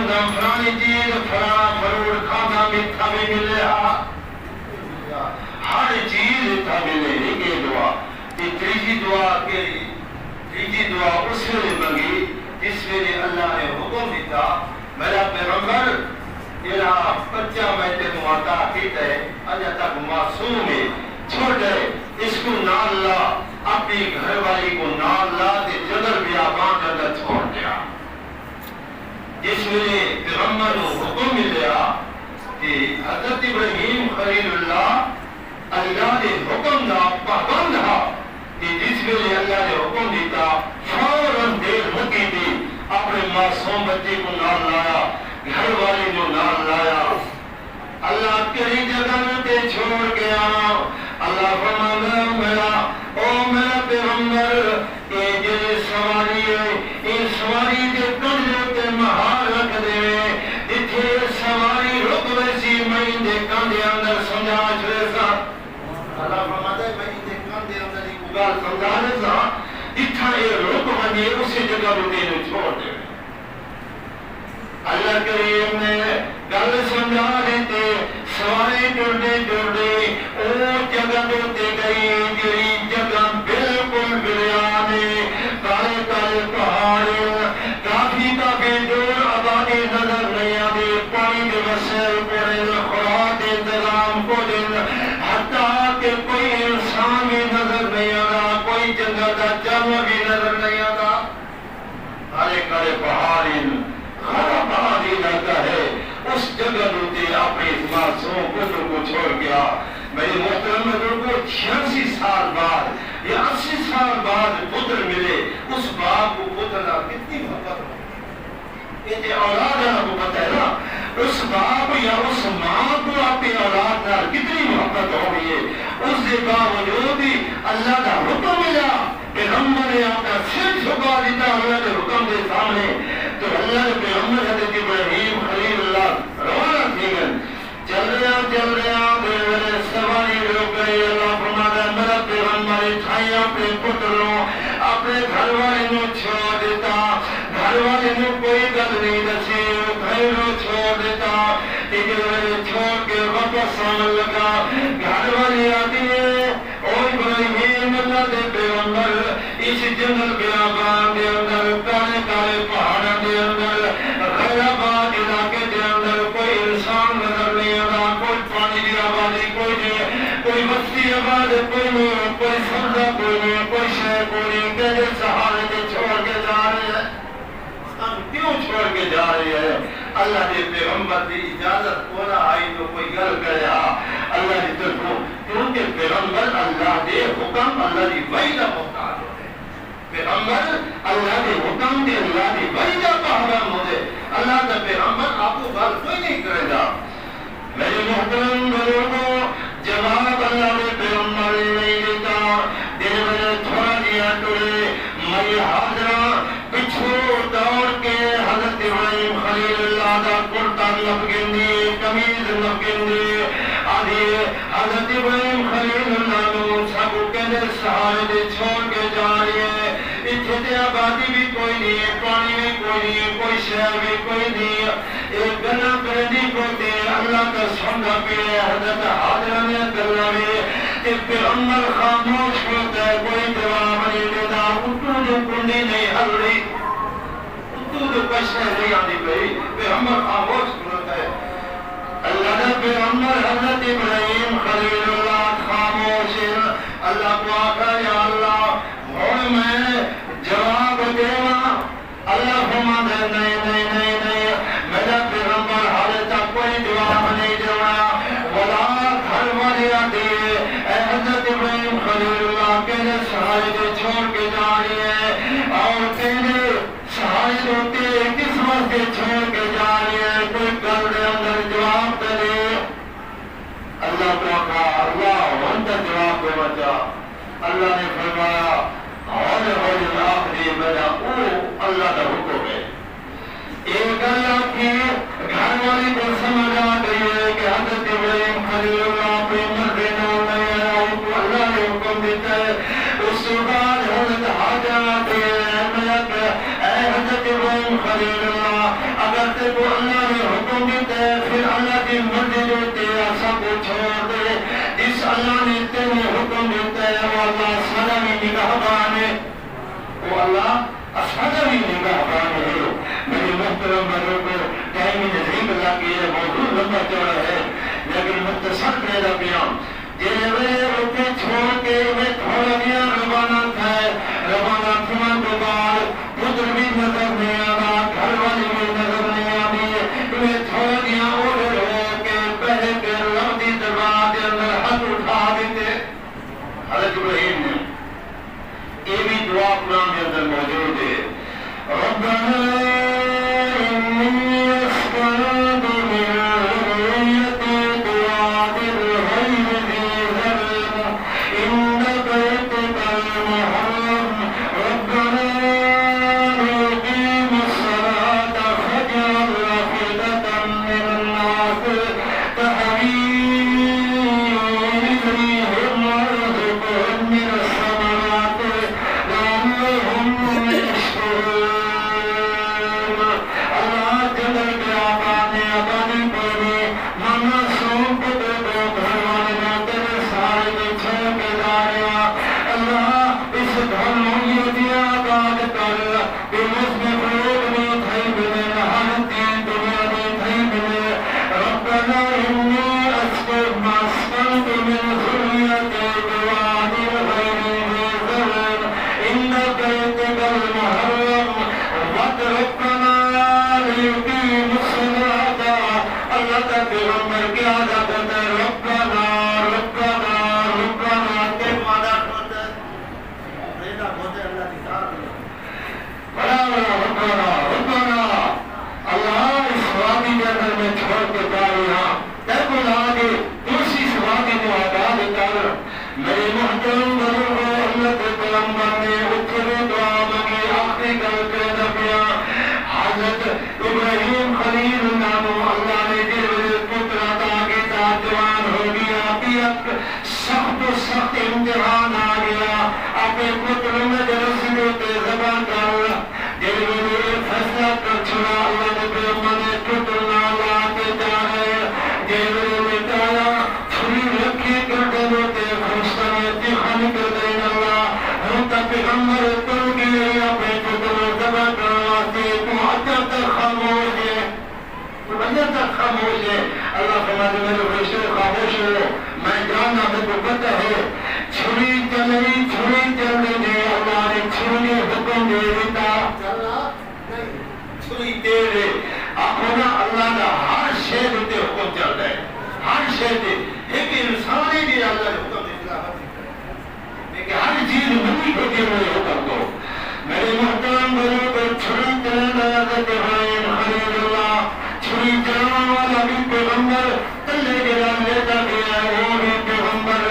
دم فلانی چیز فلانا فروٹ کھانا میٹھا بھی ملے ہر چیز اتنا ملے یہ دعا تیسری دعا کیری تیسری دعا اس ویلے منگی جس ویلے اللہ نے حکم دیتا میرا پیغمبر جڑا بچہ میں تینوں عطا کیتا ہے اجے تک معصوم ہے چھوٹے اس کو نال لا اپنی گھر والی کو نال لا تے جدر بیابان اندر چھوڑ دیا جس ویلے پیغمبر کو حکم ملیا کہ حضرت ابراہیم خلیل اللہ نے حکم دا پابند ہا کہ جس ویلے اللہ نے حکم دیتا فوراً دیر مکی دی اپنے معصوم بچے کو نال لایا گھر والے کو نال لایا اللہ کئی جگہ تے چھوڑ گیا اللہ فرماتا میرا پیغمبر یہ جو سواری ہے یہ سواری کے کنڈے تے مہار رکھ دے اتھے سواری رک ویسی میں دے کنڈے اندر سمجھا چھوڑے سا اللہ فرماتا ہے میں دے کنڈے اندر ایک گال سمجھا رہے سا اتھا یہ رک ونی اسی جگہ روٹے نے چھوڑ دے اللہ کریم نے گل سمجھا دیتے سوارے ٹرڈے او جگہ دوتے گئی جی جگہ بالکل بریانے کالے کالے پہاڑ کافی دور آبادی نظر نہیں آتی پانی کے وسائل پڑے خوراک انتظام کو دن حتیٰ کہ کوئی انسان بھی نظر نہیں آتا کوئی جنگل کا جانور بھی نظر نہیں آتا کالے کالے پہاڑ خراباد علاقہ ہے اس جگہ روتے اپنے معصوم پتر کو چھوڑ گیا میرے محترم بزرگوں 86 سال بعد یا 80 سال بعد پتر ملے اس باپ کو پتر کتنی محبت ہو یہ اولاد کو پتہ ہے نا اس باپ یا اس ماں کو اپنی اولاد کتنی محبت ہو گئی ہے اس کے باوجود بھی اللہ کا حکم ملا پیغمبر نے اپنا سر جھکا دیتا اللہ کے حکم کے سامنے تو اللہ نے پیغمبر حضرت ابراہیم خلیل اللہ روانہ تھی چل رہا میرے سواری روک گئے اللہ فرماتا ہے میرا پیغمبر اٹھائی اپنے پتروں اپنے گھر والے نو چھوڑ دیتا گھر والے نو کوئی گل نہیں دسی گھر نو چھوڑ دیتا چھوڑ کے واپس آنے لگا گھر والی آتی ہے او ابراہیم اللہ دے پیغمبر اس جنگل بیابان دے اندر کالے کالے پہاڑوں دے اندر غیر آباد علاقے دے اندر کوئی انسان نظر نہیں آتا کوئی پانی دی آبادی کوئی نہیں کوئی بستی آباد کوئی نہیں کوئی سبزہ کوئی نہیں کوئی شہر کوئی نہیں کہتے سہارے کے چھوڑ کے جا رہے ہیں ہم کیوں چھوڑ کے جا رہے ہیں اللہ نے پیغمبر کی اجازت کو نہ آئی تو کوئی گل گیا اللہ نے طرفوں کیونکہ پیغمبر اللہ دے حکم اللہ دی وحی دا محتاج ہوتے پیغمبر اللہ دے حکم دے اللہ دی وحی دا پہرام ہوتے اللہ دا پیغمبر آپ کو بات کوئی نہیں کرے گا میرے محترم بزرگوں جواب اللہ دے پیغمبر نہیں دیتا دل میں تھوڑا دیا ٹوڑے میں حاضرہ پچھو دوڑ کے حضرت ابراہیم خلیل اللہ دا کرتا لفگندی کمیز لفگندی آدھی حضرت ابراہیم خلیل اللہ نے سب کہنے سہارے دے چھوڑ کے جا رہی ہے اتھے آبادی بھی کوئی نہیں ہے پانی بھی کوئی نہیں ہے کوئی شہر بھی کوئی نہیں ہے ایک گنا کردی کو دے اللہ کا سنگا پہ حضرت حاضرہ نے گلہ میں ایک پیغمبر خاموش ہوتا ہے کوئی جواب نہیں دیتا اتو جو کنڈی نہیں حل رہی اتو جو کشنے نہیں آنی پہی پیغمبر خاموش ہوتا ہے اللہ نے پیغمبر حضرت ابراہیم خلیل اللہ خاموش اللہ کو آقا یا اللہ اور میں جواب دیوا اللہ فرماتا ہے نہیں میرا پیغمبر حالے تک کوئی جواب نہیں دیوا ولا گھر والی آتی ہے اے حضرت ابراہیم خلیل اللہ کہنے سہارے دے چھوڑ کے جا رہی ہے اور کہنے سہارے ہوتے کس وقت چھوڑ کے جا رہی ہے کوئی گل دے اندر جواب دے اللہ کو کہا اللہ وانتا جواب دے بچا اللہ نے فرمایا اور آخری میرا او اللہ کا حکم ہے ایک اللہ کی گھر والی کو سمجھ آ گئی ہے کہ حضرت ابراہیم خلیل اللہ اپنے مرد نام نہیں آیا تو اللہ نے حکم دیتا ہے اس بعد حضرت حاجہ آتے ہیں اے حضرت ابراہیم خلیل اللہ اگر تے کو اللہ نے تیرے حکم دیتا ہے وہ اللہ اسمانوی نگہبان ہے، وہ اللہ اسمانوی نگہبان ہے۔ میرے محترم بزرگوں، ٹائم نزدیک اللہ کی یہ موضوع لمبا چوڑا ہے لیکن مختصر پیدا بیان جیوے روٹے چھوڑ کے میں تھوڑا دیا روانہ تھا، روانہ تھما کے بعد پتر بھی نظر نہیں آنا، گھر والی بھی نظر نہیں آنی، میں تھوڑا دیا اوڑے ہو کے بہے کے لمدی دربار کے اندر ہاتھ اٹھا دیتے۔ حضرت ابراہیم نے یہ بھی دعا قرآن کے اندر موجود ہے، ربنا انی اسکنت من ذریتی بواد غیر ذی زرع عند بیتک المحرم ربنا ليقيموا الصلاة فاجعل أفئدة من الناس تهوي إليهم وارزقهم من الثمرات لعلهم يشكرون۔ اللہ جنگل کے آبادی آبادی پڑی مانا سونپ دے دو گھر والے تیرے سارے بچھے کے داریا اللہ اس گھر میں دیا آباد کر اس میں فروغ میں تھئی ملے ہر دین دنیا میں تھئی ملے۔ ربنا انی اسکنت من ذریتی بواد غیر ذی زرع عند بیتک المحرم واترکنا لیقیموا الصلاة۔ اللہ کا پیغمبر کیا ادا کرتا ہے، ربنا ربنا ربنا کے مانا ہوتا ہے رینا ہوتے اللہ کی ذات بڑا ربنا ربنا۔ اللہ اس وادی کے اندر میں چھوڑ کے جا رہا تیرے آگے دوسری اس وادی کو آباد کر۔ میرے محترم بزرگوں، اللہ کے پیغمبر نے اتنے دعا مانگی، آخری گل پیدا کیا حضرت ابراہیم خلیل نامو اللہ نے جس پتر عطا کے ساتھ جوان ہو گیا، ایک سخت امتحان آ گیا، اپنے پتر میں رسولوں پہ ذبح کر جنہوں نے فیصلہ کر چھوڑا۔ اللہ نے پیغمبر نے پتر نام لا کے جا رہے جنہوں نے کہا چھری رکھی کرتے ہوتے خوشتنے تیخن کر دیں اللہ ہم تک پیغمبر تل گئے اپنے پتر ذبح کروا سے تم حجر تک خاموش ہے، تم حجر تک خاموش ہے۔ اللہ فرماتے میرے فرشتے خاموش ہو، میں جاننا میں کو پتہ ہے چھری چل رہی اللہ نے چھری حکم دے دیتا چھری تیرے اپنا اللہ کا ہر شے دے حکم چل رہا ہے، ہر شے دے ایک انسانی بھی اللہ نے حکم دے لیکن ہر چیز منی کو دے ہوئے حکم کو۔ میرے محترم بزرگ چھری چلنے حضرت ابراہیم خلیل اللہ چھری چلانے والا بھی پیغمبر تلے کے نام لیتا گیا ہے، وہ بھی پیغمبر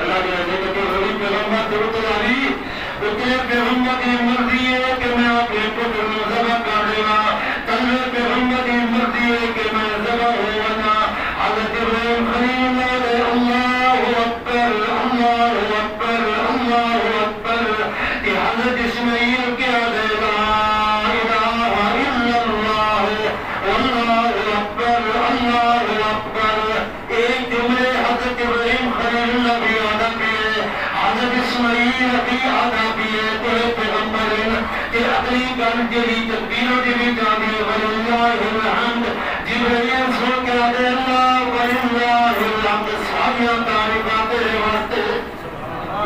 اللہ کے حضرت پیغمبر درود علی اتنے پیغمبر کی مرضی ہے کہ میں اپنے پتر کو ذبح کر دے گا، تلے پیغمبر کی مرضی ہے کہ میں ذبح ہو گا۔ حضرت ابراہیم خلیل اللہ نے اللہ اکبر اللہ اکبر اللہ اکبر کہ حضرت اسماعیل کیا دے گا الہ الا اللہ اللہ اکبر اللہ اکبر۔ ایک جملے حضرت ابراہیم خلیل اللہ بھی ادا کیے، حضرت اسماعیل بھی ادا کیے، کوئی پیغمبر کہ اگلی گل جی تکبیروں کی بھی جانے وللہ الحمد جبرائیل سن کے آدھے اللہ وللہ الحمد ساریاں تعریفات تیرے واسطے۔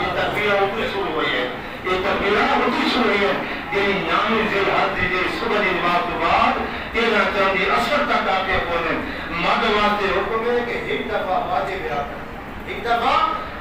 یہ تکبیرہ اردو شروع ہوئی ہے، یہ تکبیرہ اردو شروع ہوئی ہے یعنی نامی ذیلحج دی صبح دی نماز کے بعد 13 چاندی اثر تک آ کے پہنچے مرد واسطے حکم ہے کہ ایک دفعہ واجب ہے، ایک دفعہ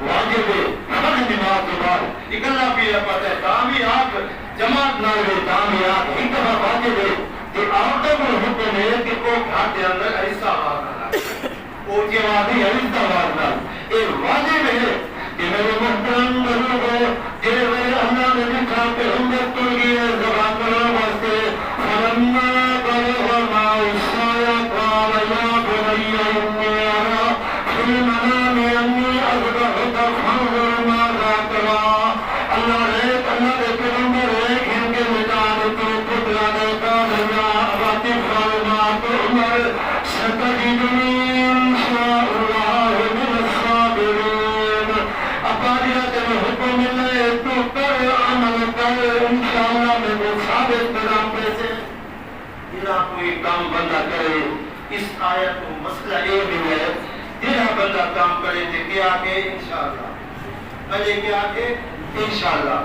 واجب ہے ہر نماز کے بعد اکلا بھی پتہ ہے کامیاب جماعت نہ ہوئے کامیاب ایک دفعہ واجب ہے کہ عورتوں کو حکم ہے کہ وہ گھر کے اندر ایسا آواز نہ وہ کی آواز نہیں ایسا آواز نہ ایک واجب ہے کہ میرے محترم بزرگوں جنہیں میرے اللہ نے لکھا کہ امت تل گئی ہے زبان کرنے واسطے فلما بلغ معه السعي قال يا بني إني أرى في المنام أني أذبحك فانظر ماذا ترى۔ اللہ نے پیغمبر ایک ان کے مطابق پتلا نے کہا یا ابا افعل ما تؤمر ستجدنی ان شاء اللہ من الصابرین۔ بندہ کام کرے تو کیا کہ انشاءاللہ پہلے کیا کہ انشاءاللہ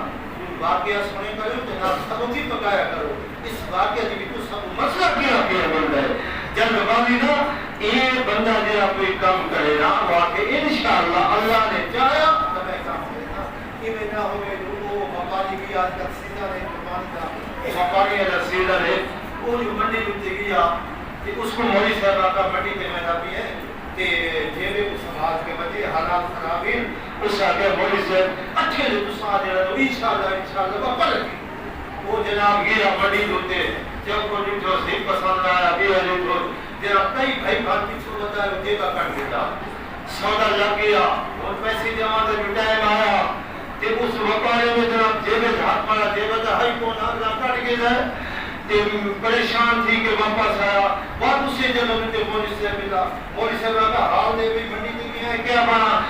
واقعہ سنے کرو جناب سبوں بھی پکایا کرو اس واقعہ جی تو سب مسئلہ کیا بندہ ہے جب باقی نا یہ بندہ جرا کوئی کام کرے نا واقع انشاءاللہ اللہ نے چاہیا تو میں کام کرے نا یہ میں نہ ہوئے وہ مقالی بھی آج تک سیدھا رہے قربان کا مقالی اللہ سیدھا رہے وہ جو منڈی بنتے گیا کہ اس کو مولی صاحب کا منڈی کے میں بھی ہے کہ جیبے کو سماج کے بچے حالات خرابین اس آگے مولی صاحب اچھے جو تسا دینا تو انشاءاللہ باپا لگی وہ جناب گیا منڈی ہوتے جب کو جو سی پسند آیا گیا جو جناب کئی بھائی بھانتی چھو بتا ہے جیبا کٹ گیا سودا لگ گیا اور پیسے جمع سے بھی ٹائم آیا کہ اس وقارے میں جناب جیبے ہاتھ مارا جیبے تا ہائی کون آگلا کٹ گیا ہے پریشان تھی کہ واپس آیا واپس سے جب ہم نے مولی صاحب ملا مولی صاحب کا حال دے بھی منڈی میں کیا بنا